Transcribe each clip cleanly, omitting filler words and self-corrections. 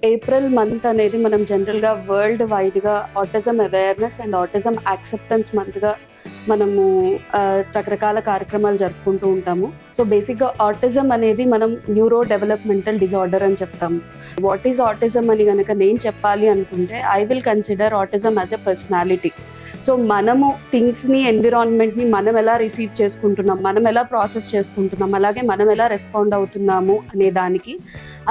April month అనేది మనం జనరల్గా వరల్డ్ వైడ్గా autism awareness and autism acceptance మంత్గా మనము రకరకాల కార్యక్రమాలు జరుపుకుంటూ ఉంటాము. సో బేసిక్గా ఆటిజం అనేది మనం న్యూరో డెవలప్మెంటల్ డిజార్డర్ అని చెప్తాము. వాట్ ఈజ్ ఆటిజం అని కనుక నేను చెప్పాలి అనుకుంటే, I will consider autism as a personality. So మనము థింగ్స్ని, ఎన్విరాన్మెంట్ని మనం ఎలా రిసీవ్ చేసుకుంటున్నాం, మనం ఎలా ప్రాసెస్ చేసుకుంటున్నాం, అలాగే మనం ఎలా రెస్పాండ్ అవుతున్నాము అనే దానికి,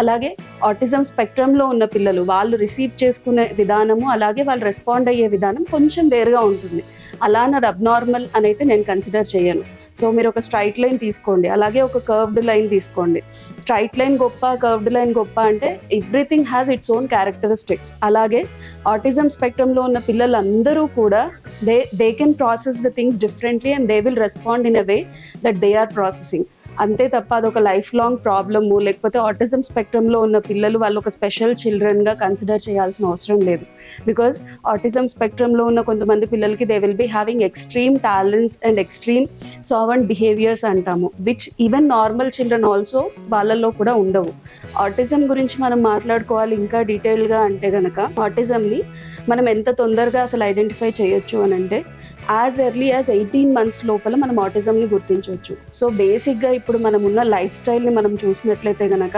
అలాగే ఆటిజం స్పెక్ట్రమ్లో ఉన్న పిల్లలు వాళ్ళు రిసీవ్ చేసుకునే విధానము, అలాగే వాళ్ళు రెస్పాండ్ అయ్యే విధానం కొంచెం వేరుగా ఉంటుంది. అలా నా అబ్నార్మల్ అని అయితే నేను కన్సిడర్ చేయను. సో మీరు ఒక స్ట్రైట్ లైన్ తీసుకోండి, అలాగే ఒక కర్వ్డ్ లైన్ తీసుకోండి. స్ట్రైట్ లైన్ గొప్ప, కర్వ్డ్ లైన్ గొప్ప అంటే everything has its own characteristics. అలాగే ఆటిజం స్పెక్ట్రమ్లో ఉన్న పిల్లలందరూ కూడా they can process the things differently and they will respond in a way that they are processing. అంతే తప్ప అదొక లైఫ్ లాంగ్ ప్రాబ్లము, లేకపోతే ఆటిజం స్పెక్ట్రమ్లో ఉన్న పిల్లలు వాళ్ళు ఒక స్పెషల్ చిల్డ్రన్గా కన్సిడర్ చేయాల్సిన అవసరం లేదు. బికాజ్ ఆటిజం స్పెక్ట్రమ్లో ఉన్న కొంతమంది పిల్లలకి they will be having extreme talents and extreme savant behaviours అంటాము, which even normal children also వాళ్ళల్లో కూడా ఉండవు. ఆటిజం గురించి మనం మాట్లాడుకోవాలి ఇంకా డీటెయిల్గా అంటే కనుక, ఆటిజంని మనం ఎంత తొందరగా అసలు ఐడెంటిఫై చేయొచ్చు అని అంటే, యాజ్ ఎర్లీ యాజ్ 18 months లోపల మనం ఆటిజంని గుర్తించవచ్చు. సో బేసిక్గా ఇప్పుడు మనం ఉన్న లైఫ్ స్టైల్ని మనం చూసినట్లయితే కనుక,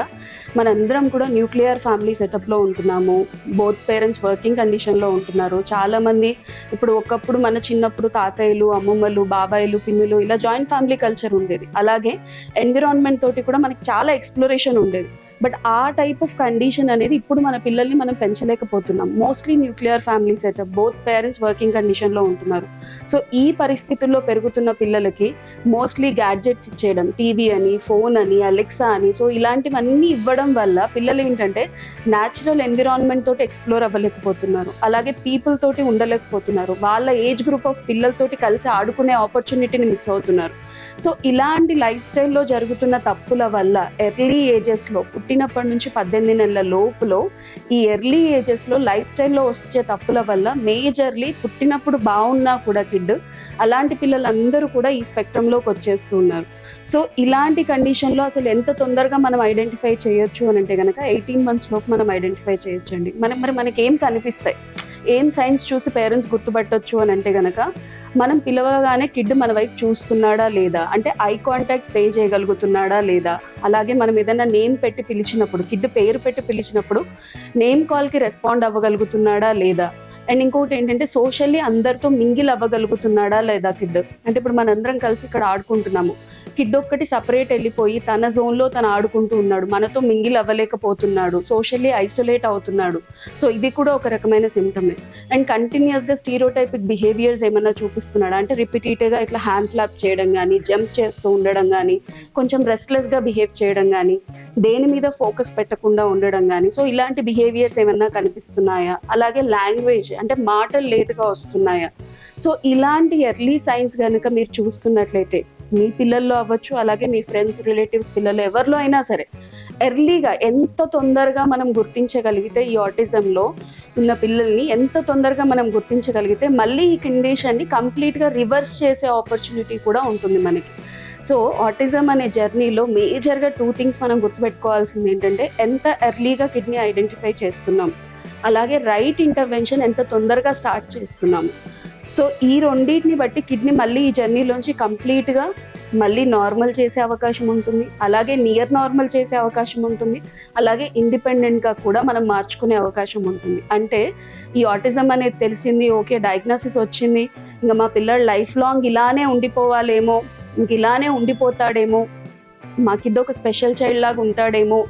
మనందరం కూడా న్యూక్లియర్ ఫ్యామిలీ సెటప్లో ఉంటున్నాము. బోత్ పేరెంట్స్ వర్కింగ్ కండిషన్లో ఉంటున్నారు. చాలామంది ఇప్పుడు ఒకప్పుడు మన చిన్నప్పుడు తాతయ్యలు, అమ్మమ్మలు, బాబాయిలు, పిన్నులు ఇలా జాయింట్ ఫ్యామిలీ కల్చర్ ఉండేది. అలాగే ఎన్విరాన్మెంట్ తోటి కూడా మనకి చాలా ఎక్స్ప్లోరేషన్ ఉండేది. బట్ ఆ టైప్ ఆఫ్ కండిషన్ అనేది ఇప్పుడు మన పిల్లల్ని మనం పెంచలేకపోతున్నాం. Mostly nuclear family setup, both parents working కండిషన్లో ఉంటున్నారు. సో ఈ పరిస్థితుల్లో పెరుగుతున్న పిల్లలకి మోస్ట్లీ గ్యాడ్జెట్స్ ఇచ్చేయడం, టీవీ అని, ఫోన్ అని, అలెక్సా అని, సో ఇలాంటివన్నీ ఇవ్వడం వల్ల పిల్లలు ఏంటంటే న్యాచురల్ ఎన్విరాన్మెంట్ తోటి ఎక్స్ప్లోర్ అవ్వలేకపోతున్నారు. అలాగే పీపుల్ తోటి ఉండలేకపోతున్నారు. వాళ్ళ ఏజ్ గ్రూప్ ఆఫ్ పిల్లలతోటి కలిసి ఆడుకునే ఆపర్చునిటీని మిస్ అవుతున్నారు. సో ఇలాంటి లైఫ్ స్టైల్లో జరుగుతున్న తప్పుల వల్ల ఎర్లీ ఏజెస్లో, పుట్టినప్పటి నుంచి 18 నెలల లోపులో ఈ ఎర్లీ ఏజెస్లో లైఫ్ స్టైల్లో వచ్చే తప్పుల వల్ల మేజర్లీ పుట్టినప్పుడు బాగున్నా కూడా కిడ్, అలాంటి పిల్లలందరూ కూడా ఈ స్పెక్ట్రంలోకి వచ్చేస్తూ ఉన్నారు. సో ఇలాంటి కండిషన్లో అసలు ఎంత తొందరగా మనం ఐడెంటిఫై చేయొచ్చు అని అంటే కనుక 18 months లోపు మనం ఐడెంటిఫై చేయొచ్చండి. మనకి ఏం కనిపిస్తాయి, ఏం సైన్స్ చూసి పేరెంట్స్ గుర్తుపట్టొచ్చు అని అంటే కనుక, మనం పిలవగానే కిడ్ మన వైపు చూస్తున్నాడా లేదా, అంటే ఐ కాంటాక్ట్ పే చేయగలుగుతున్నాడా లేదా, అలాగే మనం ఏదైనా నేమ్ పెట్టి పిలిచినప్పుడు, కిడ్ పేరు పెట్టి పిలిచినప్పుడు నేమ్ కాల్కి రెస్పాండ్ అవ్వగలుగుతున్నాడా లేదా, అండ్ ఇంకోటి ఏంటంటే సోషల్లీ అందరితో మింగిల్ అవ్వగలుగుతున్నాడా లేదా కిడ్. అంటే ఇప్పుడు మనందరం కలిసి ఇక్కడ ఆడుకుంటున్నాము, కిడ్ ఒక్కటి సపరేట్ వెళ్ళిపోయి తన జోన్లో తను ఆడుకుంటూ ఉన్నాడు, మనతో మింగిల్ అవ్వలేకపోతున్నాడు, సోషల్లీ ఐసోలేట్ అవుతున్నాడు. సో ఇది కూడా ఒక రకమైన సిమ్టమే. అండ్ కంటిన్యూస్గా స్టీరియోటైపిక్ బిహేవియర్స్ ఏమైనా చూపిస్తున్నాడు అంటే, రిపీటెడ్గా ఇట్లా హ్యాండ్ ఫ్లాప్ చేయడం కానీ, జంప్ చేస్తూ ఉండడం కానీ, కొంచెం రెస్ట్లెస్గా బిహేవ్ చేయడం కానీ, దేని మీద ఫోకస్ పెట్టకుండా ఉండడం కానీ, సో ఇలాంటి బిహేవియర్స్ ఏమైనా కనిపిస్తున్నాయా, అలాగే లాంగ్వేజ్ అంటే మాటలు లేటుగా వస్తున్నాయా. సో ఇలాంటి ఎర్లీ సైన్స్ కనుక మీరు చూస్తున్నట్లయితే, మీ పిల్లల్లో అవ్వచ్చు, అలాగే మీ ఫ్రెండ్స్, రిలేటివ్స్ పిల్లలు ఎవరిలో అయినా సరే, ఎర్లీగా ఎంత తొందరగా మనం గుర్తించగలిగితే, ఈ ఆటిజంలో ఉన్న పిల్లల్ని ఎంత తొందరగా మనం గుర్తించగలిగితే, మళ్ళీ ఈ కండిషన్ని కంప్లీట్గా రివర్స్ చేసే ఆపర్చునిటీ కూడా ఉంటుంది మనకి. సో ఆటిజం అనే జర్నీలో మేజర్గా 2 things మనం గుర్తుపెట్టుకోవాల్సింది ఏంటంటే, ఎంత ఎర్లీగా కిడ్నీ ఐడెంటిఫై చేస్తున్నాం, అలాగే రైట్ ఇంటర్వెన్షన్ ఎంత తొందరగా స్టార్ట్ చేస్తున్నాము. సో ఈ రెండింటిని బట్టి కిడ్నీ మళ్ళీ ఈ జర్నీలోంచి కంప్లీట్గా మళ్ళీ నార్మల్ చేసే అవకాశం ఉంటుంది, అలాగే నియర్ నార్మల్ చేసే అవకాశం ఉంటుంది, అలాగే ఇండిపెండెంట్గా కూడా మనం మార్చుకునే అవకాశం ఉంటుంది. అంటే ఈ ఆటిజం అనేది తెలిసింది, ఓకే డయాగ్నోసిస్ వచ్చింది, ఇంకా మా పిల్లలు లైఫ్ లాంగ్ ఇలానే ఉండిపోవాలేమో, ఇంక ఇలానే ఉండిపోతాడేమో, మా కిడ్ ఒక స్పెషల్ చైల్డ్ లాగా ఉంటాడేమో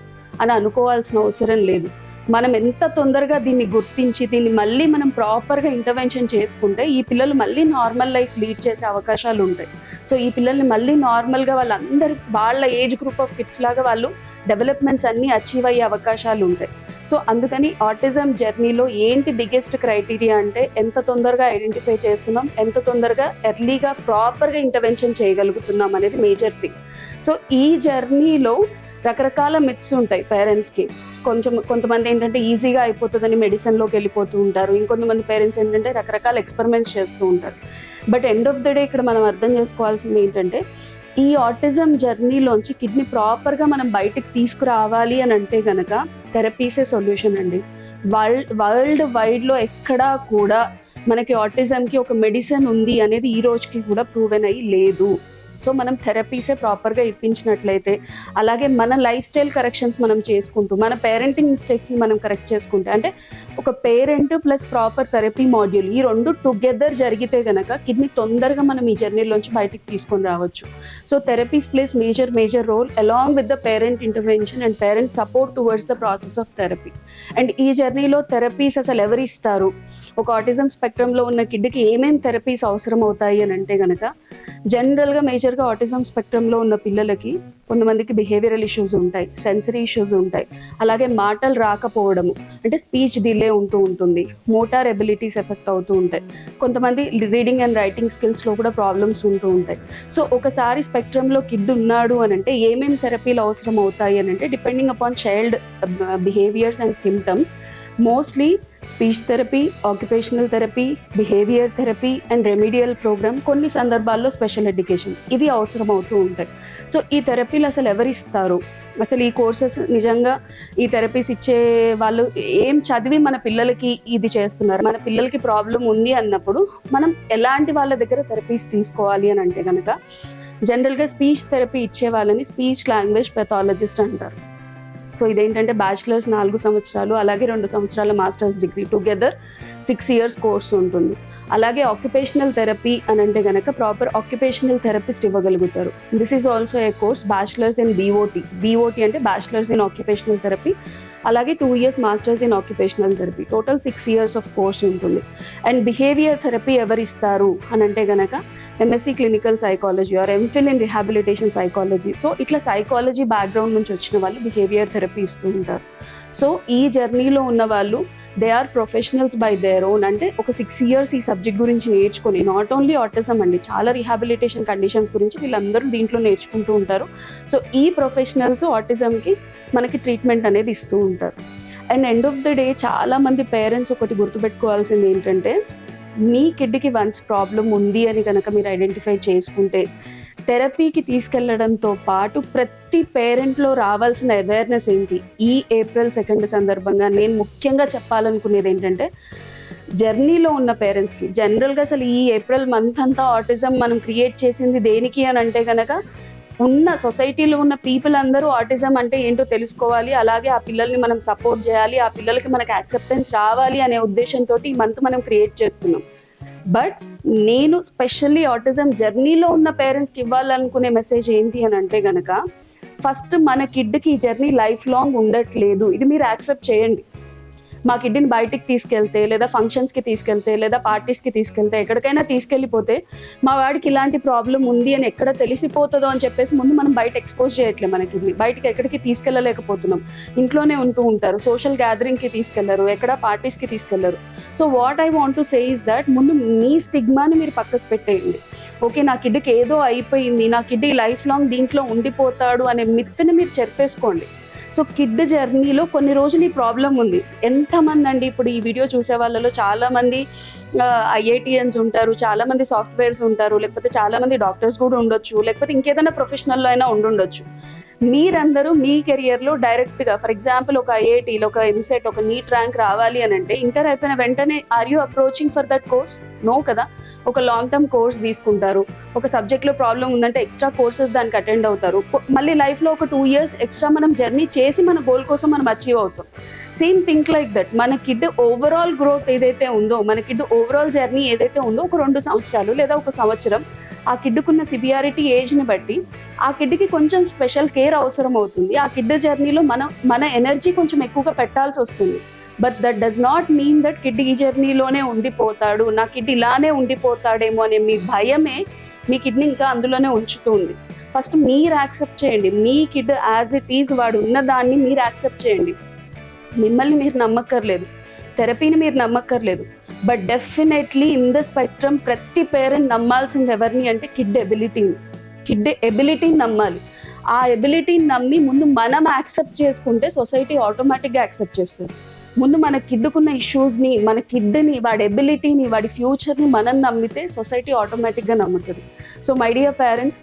అని అనుకోవాల్సిన అవసరం లేదు. మనం ఎంత తొందరగా దీన్ని గుర్తించి దీన్ని మళ్ళీ మనం ప్రాపర్గా ఇంటర్వెన్షన్ చేసుకుంటే, ఈ పిల్లలు మళ్ళీ నార్మల్ లైఫ్ లీడ్ చేసే అవకాశాలు ఉంటాయి. సో ఈ పిల్లల్ని మళ్ళీ నార్మల్గా వాళ్ళందరూ వాళ్ళ ఏజ్ గ్రూప్ ఆఫ్ కిడ్స్ లాగా వాళ్ళు డెవలప్మెంట్స్ అన్నీ అచీవ్ అయ్యే అవకాశాలు ఉంటాయి. సో అందుకని ఆటిజం జర్నీలో ఏంటి బిగ్గెస్ట్ క్రైటీరియా అంటే, ఎంత తొందరగా ఐడెంటిఫై చేస్తున్నాం, ఎంత తొందరగా ఎర్లీగా ప్రాపర్గా ఇంటర్వెన్షన్ చేయగలుగుతున్నాం అనేది మేజర్ థింగ్. సో ఈ జర్నీలో రకరకాల మిత్స్ ఉంటాయి పేరెంట్స్కి. కొంతమంది ఏంటంటే ఈజీగా అయిపోతుందని మెడిసిన్లోకి వెళ్ళిపోతూ ఉంటారు. ఇంకొంతమంది పేరెంట్స్ ఏంటంటే రకరకాల ఎక్స్పెరిమెంట్స్ చేస్తూ ఉంటారు. But end of the day ఇక్కడ మనం అర్థం చేసుకోవాల్సింది ఏంటంటే, ఈ ఆటిజం జర్నీలోంచి కిడ్నీ ప్రాపర్గా మనం బయటికి తీసుకురావాలి అని అంటే కనుక థెరపీసే సొల్యూషన్ అండి. వరల్డ్ వైడ్లో ఎక్కడా కూడా మనకి ఆటిజంకి ఒక మెడిసిన్ ఉంది అనేది ఈ రోజుకి కూడా ప్రూవెన్ అయ్యి లేదు. సో మనం థెరపీసే ప్రాపర్గా ఇప్పించినట్లయితే, అలాగే మన లైఫ్ స్టైల్ కరెక్షన్స్ మనం చేసుకుంటూ, మన పేరెంటింగ్ మిస్టేక్స్ని మనం కరెక్ట్ చేసుకుంటే, అంటే ఒక parent plus proper therapy module ఈ రెండు టుగెదర్ జరిగితే కనుక కిడ్నీ తొందరగా మనం ఈ జర్నీలోంచి బయటికి తీసుకొని రావచ్చు. So therapies plays major role along with the parent intervention and parent support towards the process of therapy. And ఈ జర్నీలో థెరపీస్ అసలు ఎవరు ఇస్తారు, ఒక ఆటిజం స్పెక్ట్రంలో ఉన్న కిడ్కి ఏమేమి థెరపీస్ అవసరం అవుతాయి అని అంటే కనుక, జనరల్గా మేజర్గా ఆటిజం స్పెక్ట్రంలో ఉన్న పిల్లలకి కొంతమందికి బిహేవియరల్ ఇష్యూస్ ఉంటాయి, సెన్సరీ ఇష్యూస్ ఉంటాయి, అలాగే మాటలు రాకపోవడము అంటే స్పీచ్ డిలే ఉంటూ ఉంటుంది, మోటార్ ఎబిలిటీస్ ఎఫెక్ట్ అవుతూ ఉంటాయి, కొంతమంది రీడింగ్ అండ్ రైటింగ్ స్కిల్స్లో కూడా ప్రాబ్లమ్స్ ఉంటూ ఉంటాయి. సో ఒకసారి స్పెక్ట్రంలో కిడ్ ఉన్నాడు అని అంటే ఏమేమి థెరపీలు అవసరం అవుతాయి అని అంటే, depending upon child behaviours and symptoms, mostly speech therapy, occupational therapy, behaviour therapy and remedial programme, కొన్ని సందర్భాల్లో స్పెషల్ ఎడ్యుకేషన్, ఇవి అవసరం అవుతూ ఉంటాయి. సో ఈ థెరపీలు అసలు ఎవరిస్తారు, అసలు ఈ కోర్సెస్ నిజంగా ఈ థెరపీస్ ఇచ్చే వాళ్ళు ఏం చదివి మన పిల్లలకి ఇది చేస్తున్నారు, మన పిల్లలకి ప్రాబ్లం ఉంది అన్నప్పుడు మనం ఎలాంటి వాళ్ళ దగ్గర థెరపీస్ తీసుకోవాలి అని అంటే కనుక, జనరల్గా స్పీచ్ థెరపీ ఇచ్చే వాళ్ళని స్పీచ్ లాంగ్వేజ్ పెథాలజిస్ట్ అంటారు. సో ఇదేంటంటే బ్యాచిలర్స్ 4 సంవత్సరాలు, అలాగే 2 సంవత్సరాల masters degree, together 6 years course ఉంటుంది. అలాగే ఆక్యుపేషనల్ థెరపీ అని అంటే కనుక ప్రాపర్ ఆక్యుపేషనల్ థెరపిస్ట్ ఇవ్వగలుగుతారు. This is also a course, bachelors in BOT అంటే బ్యాచిలర్స్ ఇన్ ఆక్యుపేషనల్ థెరపీ, అలాగే 2 years masters in occupational therapy, total 6 years of course ఉంటుంది. And behaviour therapy ఎవరిస్తారు అని అంటే కనుక MSc clinical psychology are MPhil in rehabilitation psychology, so ఇట్లా psychology background నుంచి వచ్చిన వాళ్ళు బిహేవియర్ థెరపీ ఇస్తూ ఉంటారు. సో ఈ జర్నీలో ఉన్న వాళ్ళు they are professionals by their own, అంటే ఒక 6 years ఈ సబ్జెక్ట్ గురించి నేర్చుకొని, నాట్ ఓన్లీ ఆటిజం అండి, చాలా రిహాబిలిటేషన్ కండిషన్స్ గురించి వీళ్ళందరూ దీంట్లో నేర్చుకుంటూ ఉంటారు. సో ఈ ప్రొఫెషనల్స్ ఆటిజంకి మనకి ట్రీట్మెంట్ అనేది ఇస్తూ ఉంటారు. And end of the day చాలామంది పేరెంట్స్ ఒకటి గుర్తుపెట్టుకోవాల్సింది ఏంటంటే, మీ కిడ్కి వన్స్ ప్రాబ్లం ఉంది అని కనుక మీరు ఐడెంటిఫై చేసుకుంటే, థెరపీకి తీసుకెళ్లడంతో పాటు ప్రతి పేరెంట్లో రావాల్సిన అవేర్నెస్ ఏంటి, ఈ April 2 సందర్భంగా నేను ముఖ్యంగా చెప్పాలనుకునేది ఏంటంటే, జర్నీలో ఉన్న పేరెంట్స్కి జనరల్గా అసలు ఈ ఏప్రిల్ మంత్ అంతా ఆటిజం మనం క్రియేట్ చేసింది దేనికి అని అంటే కనుక, ఉన్న సొసైటీలో ఉన్న పీపుల్ అందరూ ఆటిజం అంటే ఏంటో తెలుసుకోవాలి, అలాగే ఆ పిల్లల్ని మనం సపోర్ట్ చేయాలి, ఆ పిల్లలకి మనకి యాక్సెప్టెన్స్ రావాలి అనే ఉద్దేశంతో ఈ మంత్ మనం క్రియేట్ చేసుకున్నాం. బట్ నేను స్పెషల్లీ ఆటిజం జర్నీలో ఉన్న పేరెంట్స్కి ఇవ్వాలనుకునే మెసేజ్ ఏంటి అని అంటే కనుక, ఫస్ట్ మన కిడ్కి ఈ జర్నీ లైఫ్ లాంగ్ ఉండట్లేదు, ఇది మీరు యాక్సెప్ట్ చేయండి. మా కిడ్ని బయటికి తీసుకెళ్తే, లేదా ఫంక్షన్స్కి తీసుకెళ్తే, లేదా పార్టీస్కి తీసుకెళ్తే, ఎక్కడికైనా తీసుకెళ్ళిపోతే మా వాడికి ఇలాంటి ప్రాబ్లం ఉంది అని ఎక్కడ తెలిసిపోతుందో అని చెప్పేసి ముందు మనం బయట ఎక్స్పోజ్ చేయట్లేదు. మన కిడ్ని బయటికి ఎక్కడికి తీసుకెళ్ళలేకపోతున్నాం, ఇంట్లోనే ఉంటూ ఉంటారు, సోషల్ గ్యాదరింగ్కి తీసుకెళ్లరు, ఎక్కడ పార్టీస్కి తీసుకెళ్లరు. So what I want to say is that, ముందు మీ స్టిగ్మాని మీరు పక్కకు పెట్టేయండి. ఓకే, నా కిడ్కి ఏదో అయిపోయింది, నా కిడ్ లైఫ్ లాంగ్ దీంట్లో ఉండిపోతాడు అనే మిత్ని మీరు చెప్పేసుకోండి. సో కిడ్ జర్నీలో కొన్ని రోజులు ఈ ప్రాబ్లం ఉంది. ఎంతమంది అండి ఇప్పుడు ఈ వీడియో చూసే వాళ్ళలో చాలామంది IITians ఉంటారు, చాలామంది సాఫ్ట్వేర్స్ ఉంటారు, లేకపోతే చాలామంది డాక్టర్స్ కూడా ఉండొచ్చు, లేకపోతే ఇంకేదైనా ప్రొఫెషనల్లో అయినా ఉండుండొచ్చు. మీరందరూ మీ కెరియర్లో డైరెక్ట్గా, ఫర్ ఎగ్జాంపుల్ ఒక IITలో ఒక ఎంసెట్, ఒక నీట్ ర్యాంక్ రావాలి అని అంటే ఇంటర్ అయిపోయిన వెంటనే are you approaching for that course? No కదా. ఒక లాంగ్ టర్మ్ కోర్స్ తీసుకుంటారు, ఒక సబ్జెక్ట్లో ప్రాబ్లం ఉందంటే ఎక్స్ట్రా కోర్సెస్ దానికి అటెండ్ అవుతారు, మళ్ళీ లైఫ్లో ఒక 2 years ఎక్స్ట్రా మనం జర్నీ చేసి మన గోల్ కోసం మనం అచీవ్ అవుతాం. సేమ్ థింక్ లైక్ దట్, మన కిడ్ ఓవరాల్ గ్రోత్ ఏదైతే ఉందో, మన కిడ్ ఓవరాల్ జర్నీ ఏదైతే ఉందో, ఒక 2 సంవత్సరాలు లేదా 1 సంవత్సరం ఆ కిడ్కున్న సివియారిటీ ఏజ్ని బట్టి ఆ కిడ్కి కొంచెం స్పెషల్ కేర్ అవసరం అవుతుంది. ఆ కిడ్ జర్నీలో మన ఎనర్జీ కొంచెం ఎక్కువగా పెట్టాల్సి వస్తుంది. But that does not mean that kid ఈ జర్నీలోనే ఉండిపోతాడు, నా కిడ్ ఇలానే ఉండిపోతాడేమో అనే మీ భయమే మీ కిడ్ని ఇంకా అందులోనే ఉంచుతుంది. ఫస్ట్ మీరు యాక్సెప్ట్ చేయండి, మీ కిడ్ యాజ్ ఇట్ ఈజ్ వాడు ఉన్న దాన్ని మీరు యాక్సెప్ట్ చేయండి. మిమ్మల్ని మీరు నమ్మక్కర్లేదు, థెరపీని మీరు నమ్మక్కర్లేదు, but definitely in the spectrum ప్రతి పేరెంట్ నమ్మాల్సింది ఎవరిని అంటే కిడ్ ఎబిలిటీని నమ్మాలి. ఆ ఎబిలిటీని నమ్మి ముందు మనం యాక్సెప్ట్ చేసుకుంటే సొసైటీ ఆటోమేటిక్గా యాక్సెప్ట్ చేస్తుంది. ముందు మన కిడ్కున్న ఇష్యూస్ని, మన కిడ్ని, వాడి ఎబిలిటీని, వాడి ఫ్యూచర్ని మనం నమ్మితే సొసైటీ ఆటోమేటిక్గా నమ్ముతుంది. సో మై డియర్ పేరెంట్స్,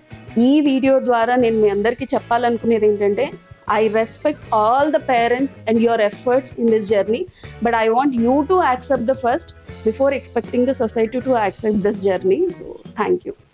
ఈ వీడియో ద్వారా నేను మీ అందరికీ చెప్పాలనుకునేది ఏంటంటే, I respect all the parents and your efforts in this journey, but I want you to accept the first before expecting the society to accept this journey. So thank you.